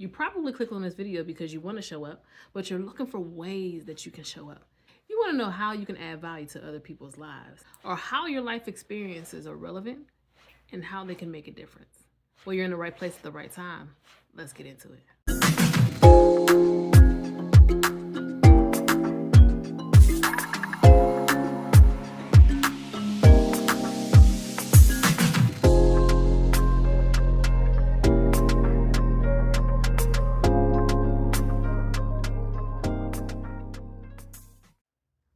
You probably click on this video because you want to show up, but you're looking for ways that you can show up. You want to know how you can add value to other people's lives, or how your life experiences are relevant and how they can make a difference. Well, you're in the right place at the right time. Let's get into it.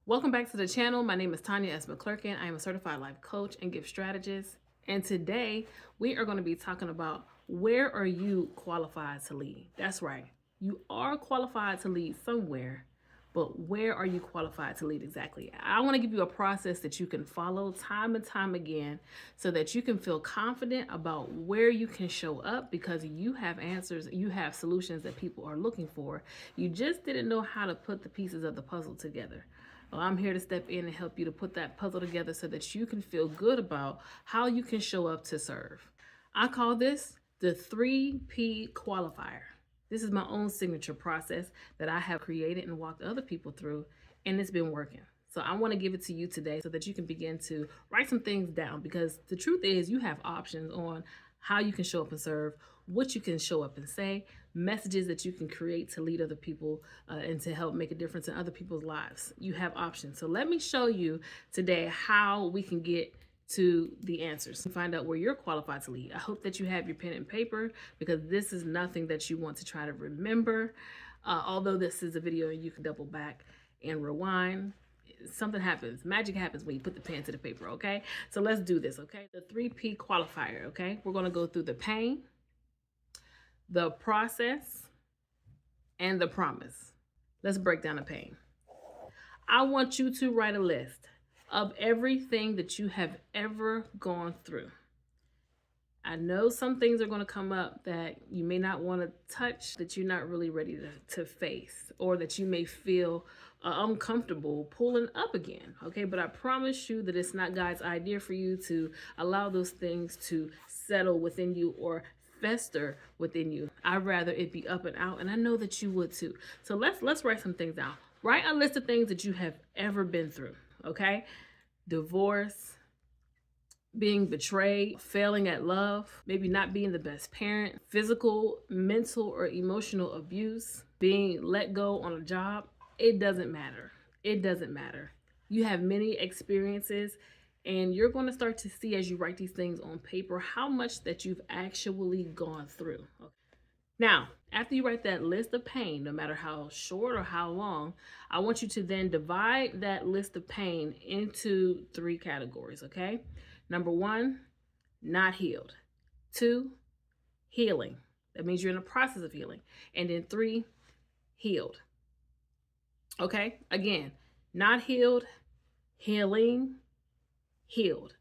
Welcome back to the channel. My name is Tanya S. McClurkin. I am a certified life coach and gift strategist. And today we are going to be talking about, where are you qualified to lead? That's right. You are qualified to lead somewhere, but where are you qualified to lead exactly? I want to give you a process that you can follow time and time again so that you can feel confident about where you can show up, because you have answers, you have solutions that people are looking for. You just didn't know how to put the pieces of the puzzle together. Well, I'm here to step in and help you to put that puzzle together so that you can feel good about how you can show up to serve. I call this the 3P Qualifier. This is my own signature process that I have created and walked other people through, and it's been working. So I want to give it to you today so that you can begin to write some things down, because the truth is you have options on how you can show up and serve, what you can show up and say, messages that you can create to lead other people and to help make a difference in other people's lives. You have options. So let me show you today how we can get to the answers and find out where you're qualified to lead. I hope that you have your pen and paper, because this is nothing that you want to try to remember. Although this is a video and you can double back and rewind, something happens. Magic happens when you put the pen to the paper, okay? So let's do this, okay? The 3P qualifier, okay? We're going to go through the pain, the process, and the promise. Let's break down the pain. I want you to write a list of everything that you have ever gone through. I know some things are going to come up that you may not want to touch, that you're not really ready to face, or that you may feel uncomfortable pulling up again, okay? But I promise you that it's not God's idea for you to allow those things to settle within you or fester within you. I'd rather it be up and out, and I know that you would too. So let's write some things down. Write a list of things that you have ever been through, okay? Divorce, being betrayed, failing at love, maybe not being the best parent, physical, mental, or emotional abuse, being let go on a job. It doesn't matter. It doesn't matter. You have many experiences, and you're going to start to see, as you write these things on paper, how much that you've actually gone through. Now, after you write that list of pain, no matter how short or how long, I want you to then divide that list of pain into 3 categories, okay? Number 1, not healed. 2, healing. That means you're in the process of healing. And then 3, healed. Okay? Again, not healed, healing, healed.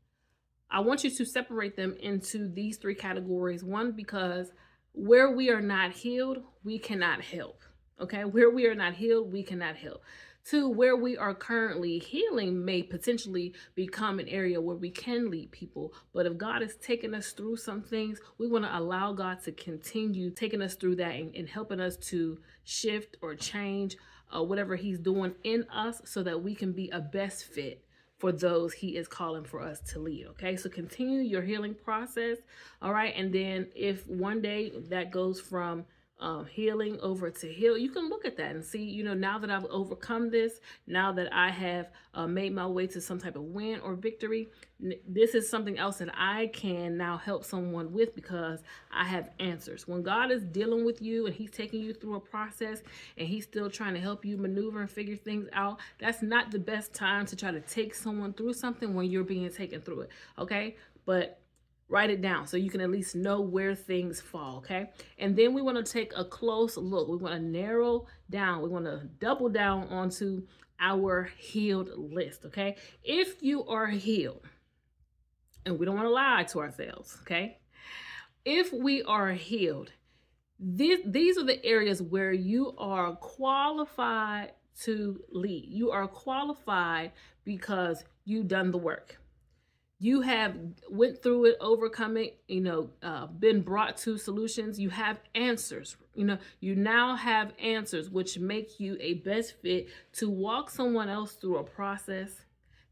I want you to separate them into these 3 categories. 1, because where we are not healed, we cannot help. Okay? Where we are not healed, we cannot help. 2, where we are currently healing may potentially become an area where we can lead people. But if God is taking us through some things, we want to allow God to continue taking us through that and helping us to shift or change whatever he's doing in us, so that we can be a best fit for those he is calling for us to lead. Okay, so continue your healing process. All right, and then if one day that goes from healing over to heal, you can look at that and see, you know, now that I've overcome this, now that I have made my way to some type of win or victory, this is something else that I can now help someone with, because I have answers. When God is dealing with you and he's taking you through a process and he's still trying to help you maneuver and figure things out, that's not the best time to try to take someone through something when you're being taken through it, okay? But write it down so you can at least know where things fall, okay? And then we want to take a close look. We want to narrow down. We want to double down onto our healed list, okay? If you are healed, and we don't want to lie to ourselves, okay? If we are healed, these are the areas where you are qualified to lead. You are qualified because you've done the work. You have went through it, overcome it, been brought to solutions. You have answers. You now have answers, which make you a best fit to walk someone else through a process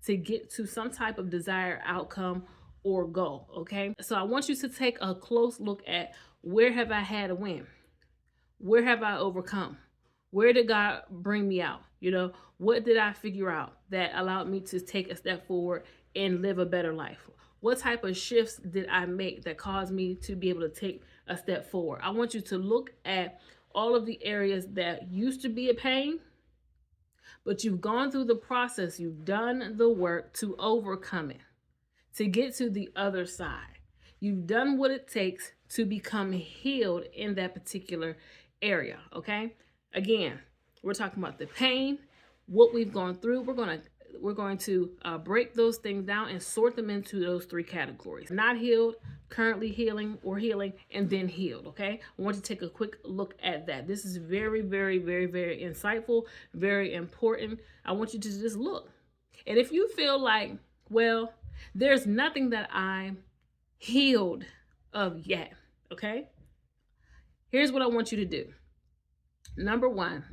to get to some type of desired outcome or goal. Okay. So I want you to take a close look at, where have I had a win? Where have I overcome? Where did God bring me out? What did I figure out that allowed me to take a step forward and live a better life? What type of shifts did I make that caused me to be able to take a step forward? I want you to look at all of the areas that used to be a pain, but you've gone through the process, you've done the work to overcome it, to get to the other side. You've done what it takes to become healed in that particular area, okay? Again, we're talking about the pain, what we've gone through. We're going to break those things down and sort them into those three categories: not healed, currently healing, or healing, and then healed. Okay, I want you to take a quick look at that. This is very, very, very, very insightful, very important. I want you to just look. And if you feel like, well, there's nothing that I'm healed of yet, okay, here's what I want you to do. Number one,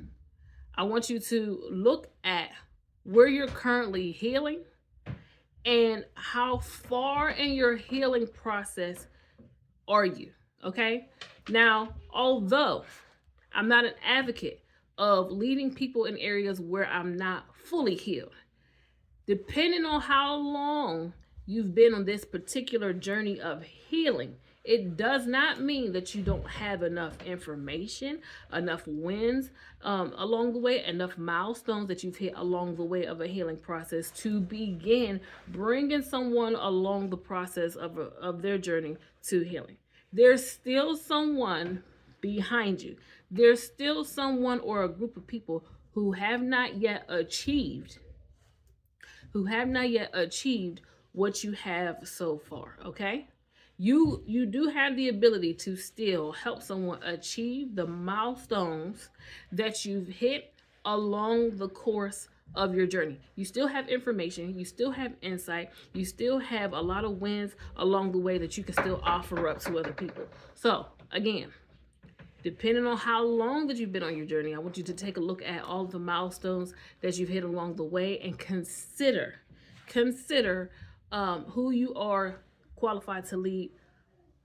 I want you to look at where you're currently healing and how far in your healing process are you, okay? Now, although I'm not an advocate of leading people in areas where I'm not fully healed, depending on how long you've been on this particular journey of healing, it does not mean that you don't have enough information, enough wins along the way, enough milestones that you've hit along the way of a healing process to begin bringing someone along the process of their journey to healing. There's still someone behind you. There's still someone or a group of people who have not yet achieved what you have so far, okay? You do have the ability to still help someone achieve the milestones that you've hit along the course of your journey. You still have information, you still have insight, you still have a lot of wins along the way that you can still offer up to other people. So again, depending on how long that you've been on your journey, I want you to take a look at all the milestones that you've hit along the way and consider who you are qualified to lead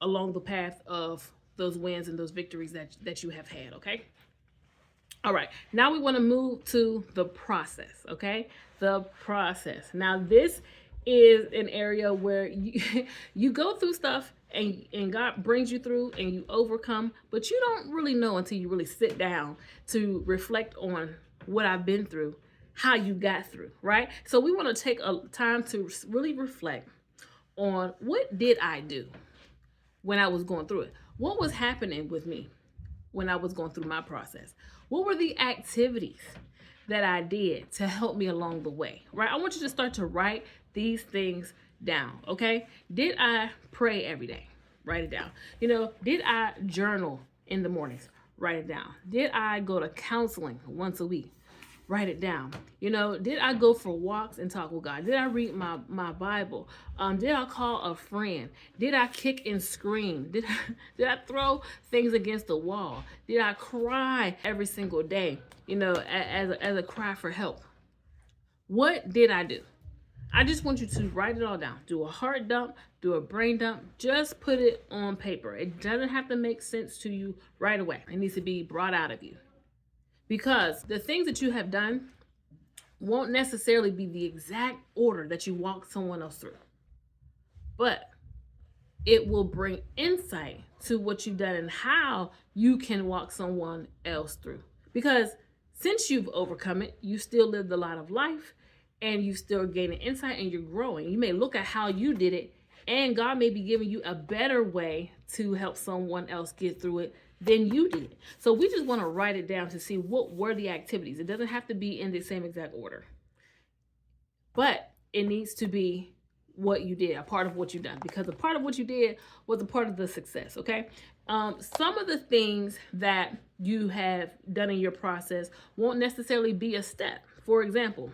along the path of those wins and those victories that you have had, okay? All right, now we want to move to the process, okay? The process. Now, this is an area where you go through stuff and God brings you through and you overcome, but you don't really know until you really sit down to reflect on what I've been through, how you got through, right? So we want to take a time to really reflect on, what did I do when I was going through it? What was happening with me when I was going through my process? What were the activities that I did to help me along the way, right? I want you to start to write these things down, okay? Did I pray every day? Write it down. Did I journal in the mornings? Write it down. Did I go to counseling once a week? Write it down. Did I go for walks and talk with God? Did I read my Bible? Did I call a friend? Did I kick and scream? Did I throw things against the wall? Did I cry every single day, as a cry for help? What did I do? I just want you to write it all down. Do a heart dump, do a brain dump. Just put it on paper. It doesn't have to make sense to you right away. It needs to be brought out of you. Because the things that you have done won't necessarily be the exact order that you walk someone else through. But it will bring insight to what you've done and how you can walk someone else through. Because since you've overcome it, you still lived a lot of life and you still gaining insight and you're growing. You may look at how you did it and God may be giving you a better way to help someone else get through it than you did. So we just want to write it down to see what were the activities. It doesn't have to be in the same exact order, but it needs to be what you did, a part of what you've done, because a part of what you did was a part of the success, okay? Some of the things that you have done in your process won't necessarily be a step. For example,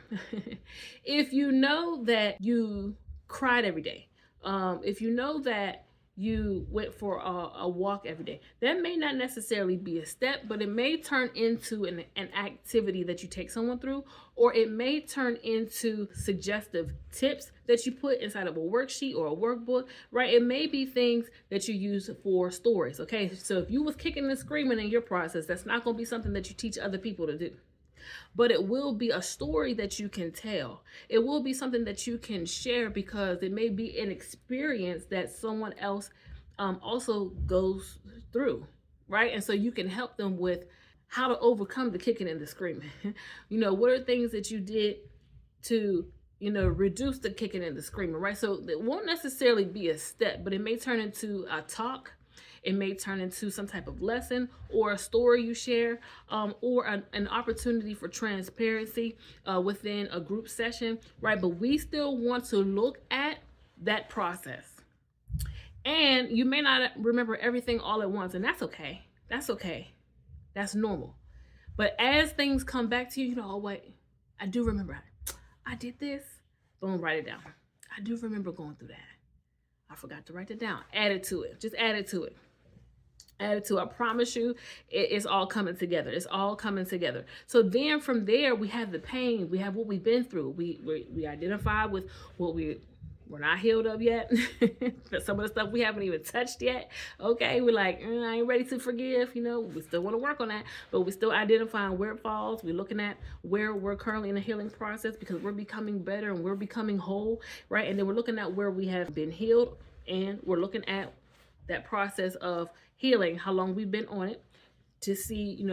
if you know that you cried every day, If you know that you went for a walk every day, that may not necessarily be a step, but it may turn into an activity that you take someone through, or it may turn into suggestive tips that you put inside of a worksheet or a workbook, right? It may be things that you use for stories. Okay, so if you was kicking and screaming in your process, that's not going to be something that you teach other people to do, but it will be a story that you can tell. It will be something that you can share, because it may be an experience that someone else also goes through, right? And so you can help them with how to overcome the kicking and the screaming. What are things that you did to reduce the kicking and the screaming, right? So it won't necessarily be a step, but it may turn into a talk. It may turn into some type of lesson or a story you share, or an opportunity for transparency within a group session, right? But we still want to look at that process. And you may not remember everything all at once, and that's okay. That's okay. That's normal. But as things come back to you, oh, wait, I do remember I did this. Boom, write it down. I do remember going through that. I forgot to write it down. Add it to it. Just add it to it. Add it to it. I promise you, it's all coming together. It's all coming together. So then from there, we have the pain. We have what we've been through. We identify with what we're not healed of yet. Some of the stuff we haven't even touched yet. Okay, we're like, I ain't ready to forgive. We still want to work on that, but we're still identifying where it falls. We're looking at where we're currently in the healing process, because we're becoming better and we're becoming whole, right? And then we're looking at where we have been healed, and we're looking at that process of healing, how long we've been on it, to see,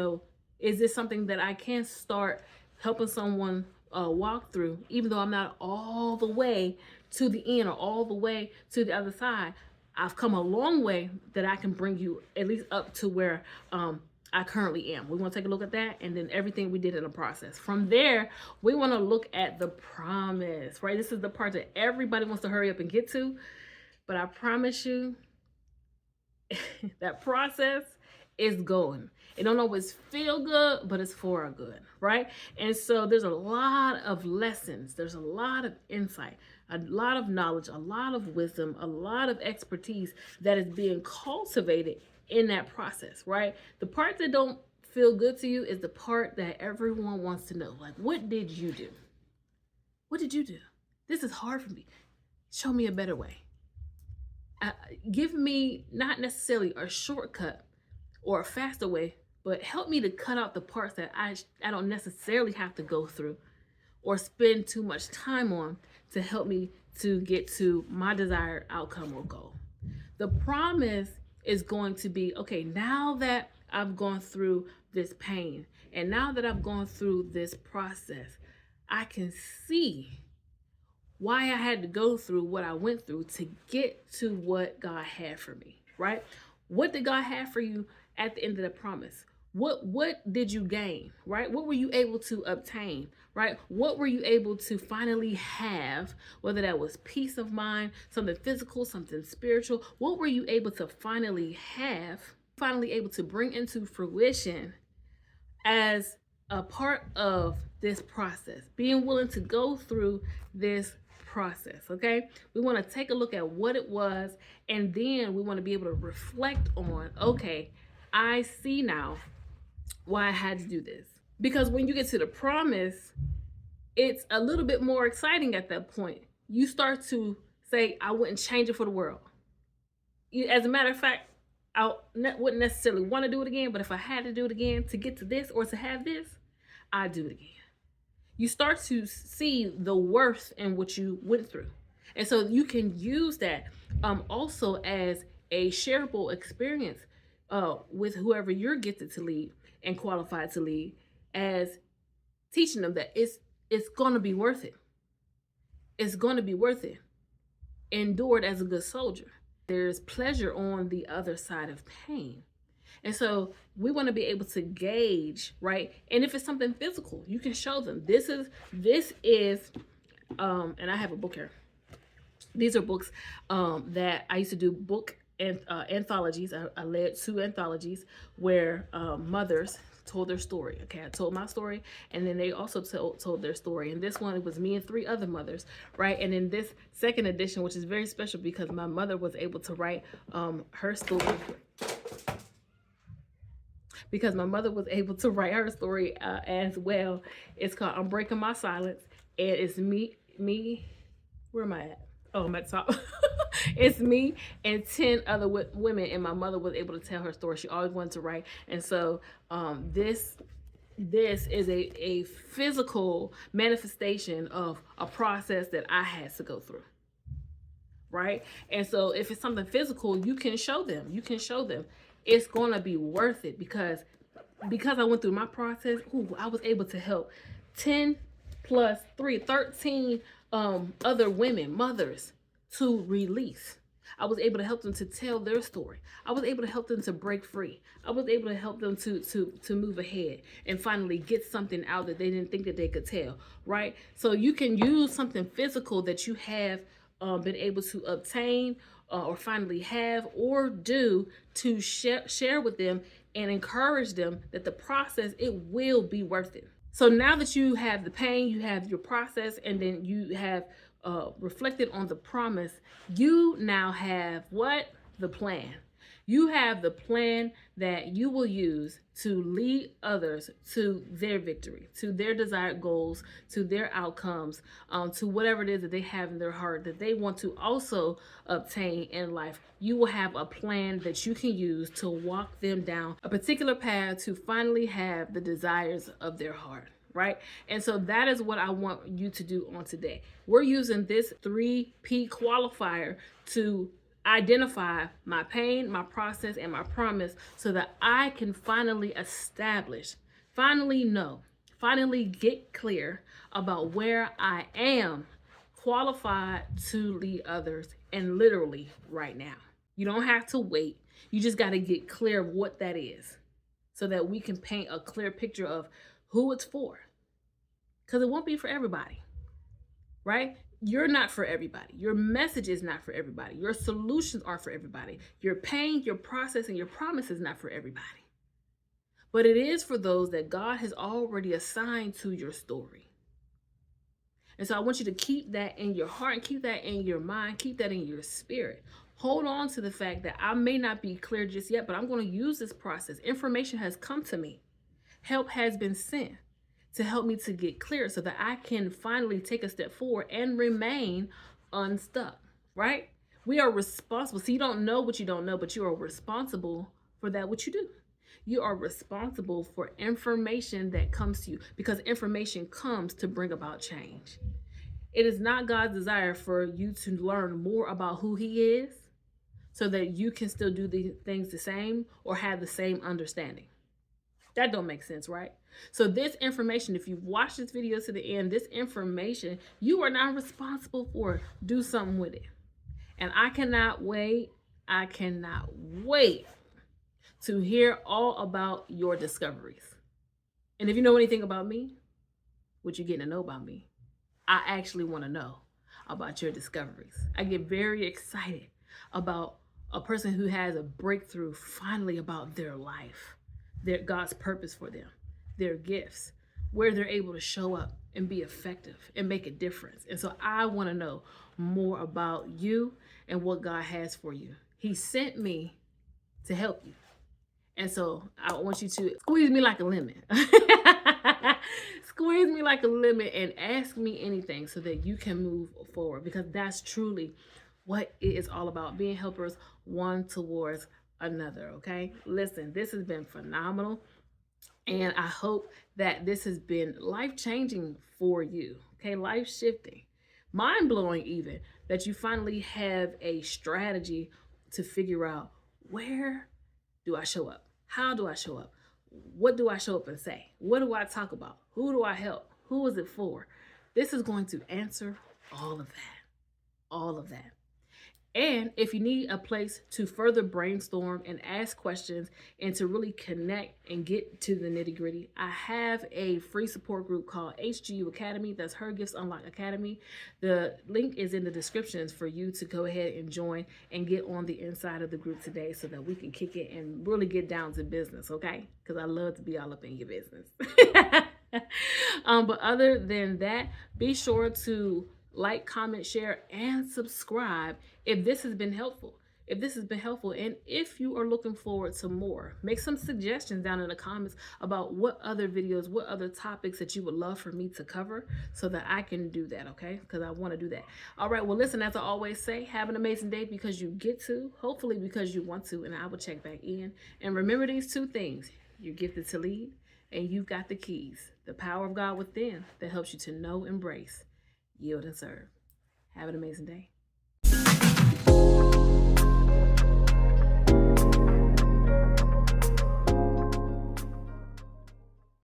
is this something that I can start helping someone walk through, even though I'm not all the way to the end or all the way to the other side. I've come a long way that I can bring you at least up to where I currently am. We want to take a look at that, and then everything we did in the process. From there, we want to look at the promise, right? This is the part that everybody wants to hurry up and get to, but I promise you, that process is going. It don't always feel good, but it's for our good, right? And so there's a lot of lessons. There's a lot of insight, a lot of knowledge, a lot of wisdom, a lot of expertise that is being cultivated in that process, right? The part that don't feel good to you is the part that everyone wants to know. Like, what did you do? What did you do? This is hard for me. Show me a better way. Give me not necessarily a shortcut or a faster way, but help me to cut out the parts that I don't necessarily have to go through or spend too much time on, to help me to get to my desired outcome or goal. The promise is going to be, okay, now that I've gone through this pain, and now that I've gone through this process, I can see why I had to go through what I went through to get to what God had for me, right? What did God have for you at the end of the promise? What did you gain, right? What were you able to obtain, right? What were you able to finally have, whether that was peace of mind, something physical, something spiritual? What were you able to finally have, finally able to bring into fruition as a part of this process, being willing to go through this process, okay? We want to take a look at what it was, and then we want to be able to reflect on, okay, I see now why I had to do this. Because when you get to the promise, it's a little bit more exciting at that point. You start to say, I wouldn't change it for the world. As a matter of fact, I wouldn't necessarily want to do it again, but if I had to do it again to get to this or to have this, I'd do it again. You start to see the worth in what you went through. And so you can use that also as a shareable experience with whoever you're gifted to lead and qualified to lead, as teaching them that it's going to be worth it. It's going to be worth it. Endured as a good soldier. There's pleasure on the other side of pain. And so we want to be able to gauge, right? And if it's something physical, you can show them. This is, and I have a book here. These are books that I used to do book anthologies. I led 2 anthologies where mothers told their story. Okay, I told my story, and then they also told their story. And this one, it was me and 3 other mothers, right? And in this second edition, which is very special because my mother was able to write her story. Because my mother was able to write her story as well. It's called "I'm Breaking My Silence," and it's me. Where am I at? Oh, I'm at the top. It's me and 10 other women, and my mother was able to tell her story. She always wanted to write, and so this is a physical manifestation of a process that I had to go through, right? And so if it's something physical, you can show them. You can show them. It's gonna be worth it because I went through my process. I was able to help 10 plus 3, 13 other women, mothers, to release. I was able to help them to tell their story. I was able to help them to break free. I was able to help them to move ahead and finally get something out that they didn't think that they could tell, right? So you can use something physical that you have been able to obtain or finally have or do to share with them and encourage them that the process, it will be worth it. So now that you have the pain, you have your process, and then you have reflected on the promise, you now have what? The plan. You have the plan that you will use to lead others to their victory, to their desired goals, to their outcomes, to whatever it is that they have in their heart that they want to also obtain in life. You will have a plan that you can use to walk them down a particular path to finally have the desires of their heart. Right? And so that is what I want you to do on today. We're using this 3 P qualifier to identify my pain, my process, and my promise so that I can finally establish, finally know, finally get clear about where I am qualified to lead others, and literally right now. You don't have to wait. You just got to get clear of what that is so that we can paint a clear picture of who it's for. Because it won't be for everybody, right? You're not for everybody. Your message is not for everybody. Your solutions aren't for everybody. Your pain, your process, and your promise is not for everybody. But it is for those that God has already assigned to your story. And so I want you to keep that in your heart, and keep that in your mind, keep that in your spirit. Hold on to the fact that I may not be clear just yet, but I'm going to use this process. Information has come to me. Help has been sent to help me to get clear so that I can finally take a step forward and remain unstuck, right? We are responsible. So you don't know what you don't know, but you are responsible for that what you do. You are responsible for information that comes to you because information comes to bring about change. It is not God's desire for you to learn more about who He is so that you can still do the things the same or have the same understanding. That don't make sense, right? So this information, if you've watched this video to the end, this information, you are not responsible for. Do something with it. And I cannot wait to hear all about your discoveries. And if you know anything about me, what you're getting to know about me, I actually want to know about your discoveries. I get very excited about a person who has a breakthrough finally about their life, God's purpose for them, their gifts, where they're able to show up and be effective and make a difference. And so I want to know more about you and what God has for you. He sent me to help you. And so I want you to squeeze me like a lemon. Squeeze me like a lemon and ask me anything so that you can move forward, because that's truly what it is all about, being helpers one towards another. Okay, listen, this has been phenomenal, and I hope that this has been life-changing for you. Okay, life-shifting, mind-blowing even, that you finally have a strategy to figure out, where do I show up? How do I show up? What do I show up and say? What do I talk about? Who do I help? Who is it for? This is going to answer all of that. All of that. And if you need a place to further brainstorm and ask questions and to really connect and get to the nitty gritty, I have a free support group called HGU Academy. That's Her Gifts Unlock Academy. The link is in the descriptions for you to go ahead and join and get on the inside of the group today so that we can kick it and really get down to business, okay? Because I love to be all up in your business. But other than that, be sure to like, comment, share, and subscribe if this has been helpful. If this has been helpful, and if you are looking forward to more, make some suggestions down in the comments about what other videos, what other topics that you would love for me to cover so that I can do that, okay? Because I want to do that. All right, well, listen, as I always say, have an amazing day because you get to, hopefully because you want to, and I will check back in. And remember these two things. You're gifted to lead, and you've got the keys, the power of God within that helps you to know, embrace, yield, and serve. Have an amazing day.